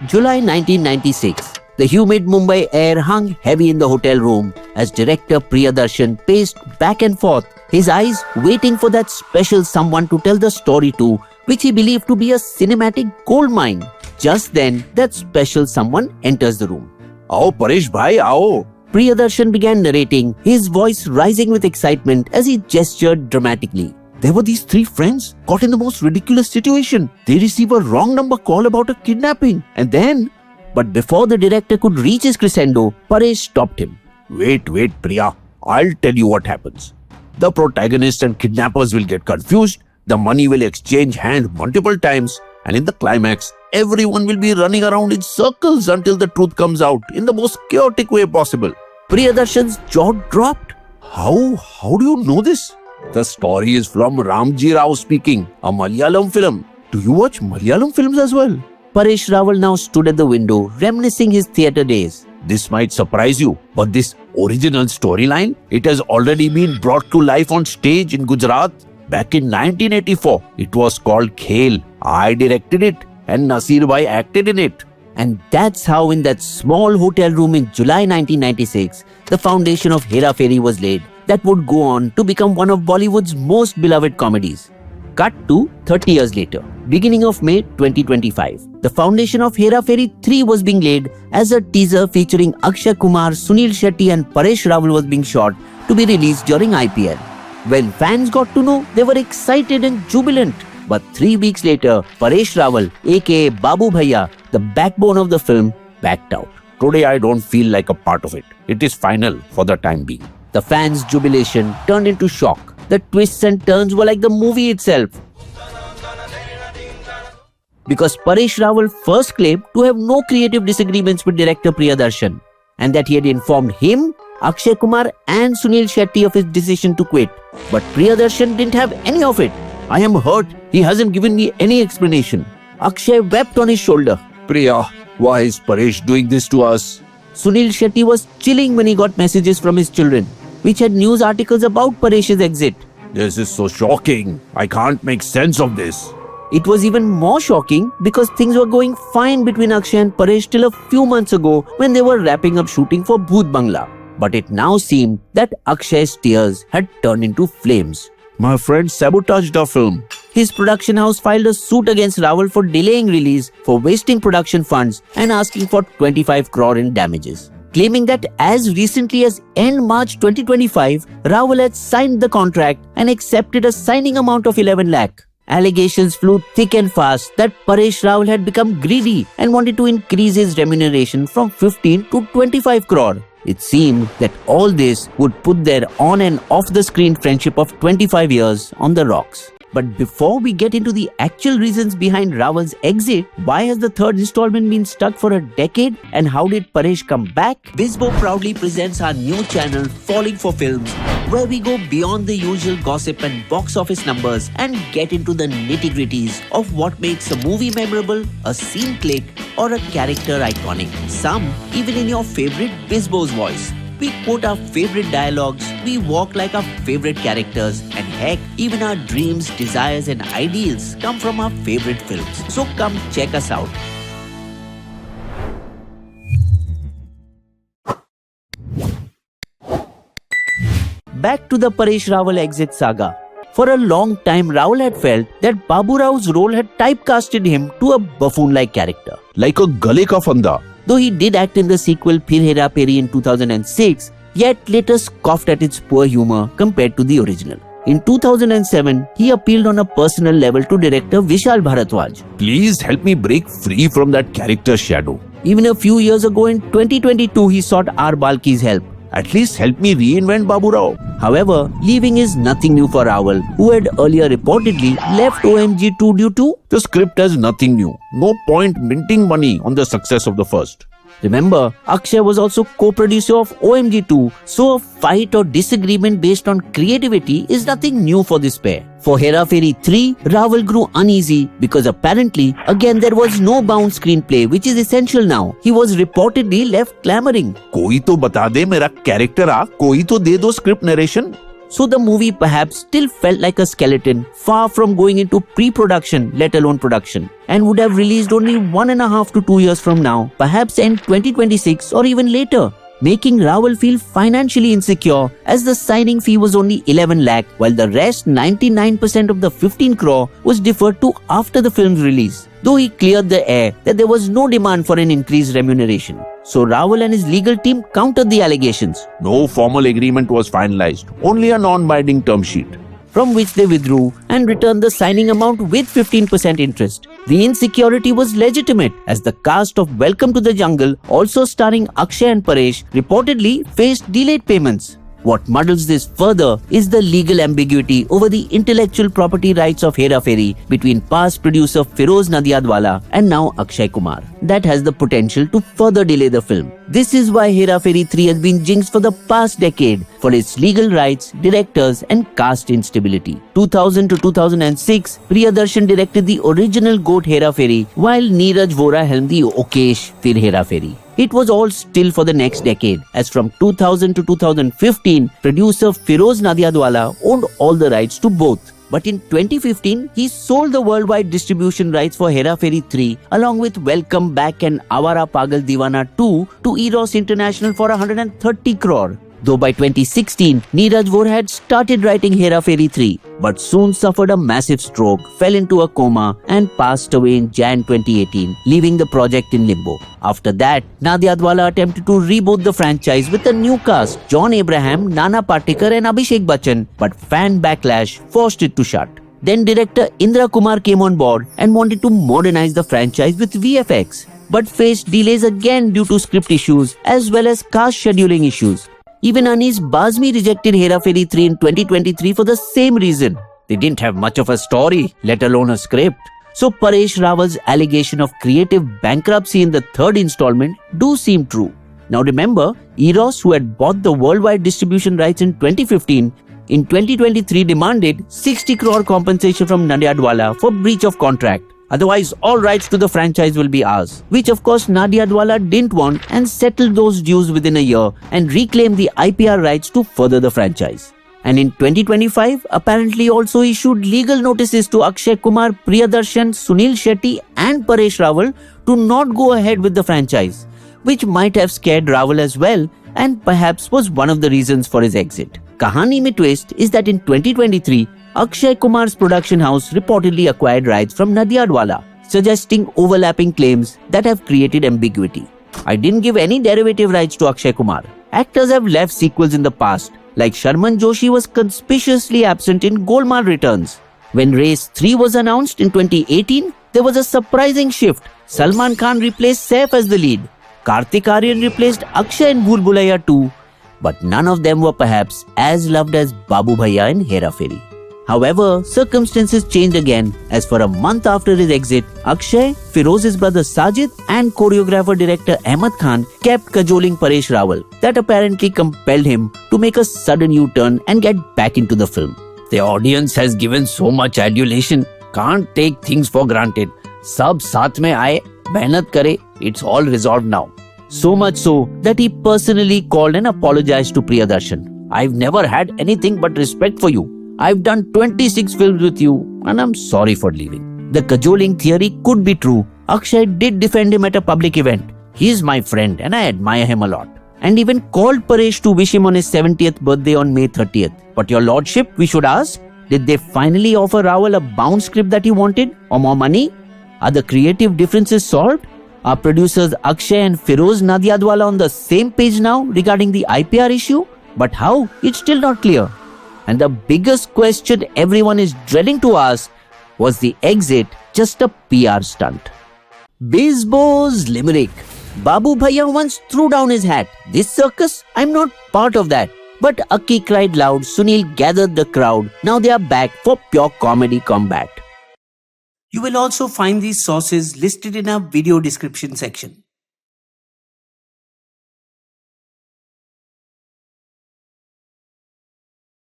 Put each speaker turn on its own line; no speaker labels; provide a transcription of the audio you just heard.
July 1996. The humid Mumbai air hung heavy in the hotel room as director Priyadarshan paced back and forth, his eyes waiting for that special someone to tell the story to, which he believed to be a cinematic goldmine. Just then, that special someone enters the room.
Aao Paresh bhai, aao.
Priyadarshan began narrating, his voice rising with excitement as he gestured dramatically.
There were these three friends caught in the most ridiculous situation. They receive a wrong number call about a kidnapping and then...
But before the director could reach his crescendo, Paresh stopped him.
Wait, Priya. I'll tell you what happens. The protagonist and kidnappers will get confused, the money will exchange hands multiple times, and in the climax, everyone will be running around in circles until the truth comes out in the most chaotic way possible.
Priyadarshan's jaw dropped.
How do you know this? The story is from Ramji Rao speaking, a Malayalam film. Do you watch Malayalam films as well?
Paresh Rawal now stood at the window, reminiscing his theatre days.
This might surprise you, but this original storyline, it has already been brought to life on stage in Gujarat. Back in 1984, it was called Khel. I directed it and Nasir Bhai acted in it.
And that's how in that small hotel room in July 1996, the foundation of Hera Pheri was laid that would go on to become one of Bollywood's most beloved comedies. Cut to 30 years later, beginning of May 2025. The foundation of Hera Pheri 3 was being laid as a teaser featuring Akshay, Kumar, Suniel, Shetty and Paresh Rawal was being shot to be released during IPL. When fans got to know, they were excited and jubilant. But 3 weeks later, Paresh Rawal, aka Babu Bhaiya, the backbone of the film, backed out.
Today I don't feel like a part of it. It is final for the time being.
The fans' jubilation turned into shock. The twists and turns were like the movie itself. Because Paresh Rawal first claimed to have no creative disagreements with director Priyadarshan and that he had informed him, Akshay Kumar and Suniel Shetty of his decision to quit. But Priyadarshan didn't have any of it.
I am hurt. He hasn't given me any explanation.
Akshay wept on his shoulder.
Priya, why is Paresh doing this to us?
Suniel Shetty was chilling when he got messages from his children, which had news articles about Paresh's exit.
This is so shocking. I can't make sense of this.
It was even more shocking because things were going fine between Akshay and Paresh till a few months ago when they were wrapping up shooting for Bhoot Bangla. But it now seemed that Akshay's tears had turned into flames.
My friend sabotaged our film.
His production house filed a suit against Rawal for delaying release, for wasting production funds and asking for 25 crore in damages, claiming that as recently as end March 2025, Rawal had signed the contract and accepted a signing amount of 11 lakh. Allegations flew thick and fast that Paresh Rawal had become greedy and wanted to increase his remuneration from 15 to 25 crore. It seemed that all this would put their on and off the screen friendship of 25 years on the rocks. But before we get into the actual reasons behind Rawal's exit, why has the third installment been stuck for a decade and how did Paresh come back? Bisbo proudly presents our new channel Falling for Films, where we go beyond the usual gossip and box office numbers and get into the nitty-gritties of what makes a movie memorable, a scene click or a character iconic. Some even in your favorite Bisbo's voice. We quote our favorite dialogues, we walk like our favorite characters, and heck, even our dreams, desires and ideals come from our favorite films. So come check us out. Back to the Paresh Rawal exit saga. For a long time, Rawal had felt that Babu Rao's role had typecasted him to a buffoon-like character.
Like a gale ka fanda.
Though he did act in the sequel Phir Hera Pheri in 2006, yet later scoffed at its poor humor compared to the original. In 2007, he appealed on a personal level to director Vishal Bharadwaj.
Please help me break free from that character's shadow.
Even a few years ago in 2022, he sought R. Balki's help.
At least help me reinvent Babu Rao.
However, leaving is nothing new for Rawal, who had earlier reportedly left OMG2 due to
the script has nothing new. No point minting money on the success of the first.
Remember, Akshay was also co-producer of OMG2, so a fight or disagreement based on creativity is nothing new for this pair. For Hera Pheri 3, Rawal grew uneasy because apparently, again there was no bound screenplay, which is essential now. He was reportedly left clamoring.
Koi to bata de mera character koi to de do script narration.
So the movie perhaps still felt like a skeleton, far from going into pre-production, let alone production, and would have released only 1.5 to 2 years from now, perhaps in 2026 or even later, making Rawal feel financially insecure as the signing fee was only 11 lakh while the rest 99% of the 15 crore was deferred to after the film's release, though he cleared the air that there was no demand for an increased remuneration. So Rawal and his legal team countered the allegations,
No formal agreement was finalized, only a non-binding term sheet.
from which they withdrew and returned the signing amount with 15% interest. The insecurity was legitimate as the cast of Welcome to the Jungle, also starring Akshay and Paresh, reportedly faced delayed payments. What muddles this further is the legal ambiguity over the intellectual property rights of Hera Pheri between past producer Feroz Nadiadwala and now Akshay Kumar. That has the potential to further delay the film. This is why Hera Pheri 3 has been jinxed for the past decade for its legal rights, directors and cast instability. 2000 to 2006, Priyadarshan directed the original GOAT Hera Pheri while Neeraj Vora helmed the okayish Fir Hera Pheri. It was all still for the next decade, as from 2000 to 2015, producer Feroz Nadiadwala owned all the rights to both. But in 2015, he sold the worldwide distribution rights for Hera Pheri 3 along with Welcome Back and Awara Pagal Deewana 2 to Eros International for 130 crore. Though by 2016, Neeraj Vora had started writing Hera Pheri 3, but soon suffered a massive stroke, fell into a coma and passed away in Jan 2018, leaving the project in limbo. After that, Nadiadwala attempted to reboot the franchise with a new cast, John Abraham, Nana Patekar and Abhishek Bachchan, but fan backlash forced it to shut. Then director Indra Kumar came on board and wanted to modernize the franchise with VFX, but faced delays again due to script issues as well as cast scheduling issues. Even Anis Bazmi rejected Hera Pheri 3 in 2023 for the same reason. They didn't have much of a story, let alone a script. So Paresh Rawal's allegation of creative bankruptcy in the third installment do seem true. Now remember, Eros, who had bought the worldwide distribution rights in 2015, in 2023 demanded 60 crore compensation from Nadiadwala for breach of contract. Otherwise, all rights to the franchise will be ours, which of course Nadiadwala didn't want and settled those dues within a year and reclaimed the IPR rights to further the franchise. And in 2025, apparently also issued legal notices to Akshay Kumar, Priyadarshan, Suniel Shetty and Paresh Rawal to not go ahead with the franchise, which might have scared Rawal as well and perhaps was one of the reasons for his exit. Kahani mein twist is that in 2023, Akshay Kumar's production house reportedly acquired rights from Nadiadwala, suggesting overlapping claims that have created ambiguity. I didn't give any derivative rights to Akshay Kumar. Actors have left sequels in the past, like Sharman Joshi was conspicuously absent in Golmaal Returns. When Race 3 was announced in 2018, there was a surprising shift. Salman Khan replaced Saif as the lead. Kartik Aaryan replaced Akshay in Bhool Bhulaiya 2, but none of them were perhaps as loved as Babu Bhaiya in Hera Pheri. However, circumstances changed again as for a month after his exit, Akshay, Feroz's brother Sajid and choreographer-director Ahmad Khan kept cajoling Paresh Rawal. That apparently compelled him to make a sudden U-turn and get back into the film. The audience has given so much adulation, can't take things for granted. Sab saath mein aaye, mehnat kare, it's all resolved now. So much so that he personally called and apologized to Priyadarshan. I've never had anything but respect for you. I've done 26 films with you and I'm sorry for leaving. The cajoling theory could be true. Akshay did defend him at a public event. He's my friend and I admire him a lot. And even called Paresh to wish him on his 70th birthday on May 30th. But your lordship, we should ask, did they finally offer Rawal a bound script that he wanted or more money? Are the creative differences solved? Are producers Akshay and Feroz Nadiadwala on the same page now regarding the IPR issue? But how? It's still not clear. And the biggest question everyone is dreading to ask, was the exit just a PR stunt? Bisbo's limerick. Babu Bhaiya once threw down his hat. This circus? I'm not part of that. But Aki cried loud, Suniel gathered the crowd. Now they are back for pure comedy combat. You will also find these sources listed in our video description section.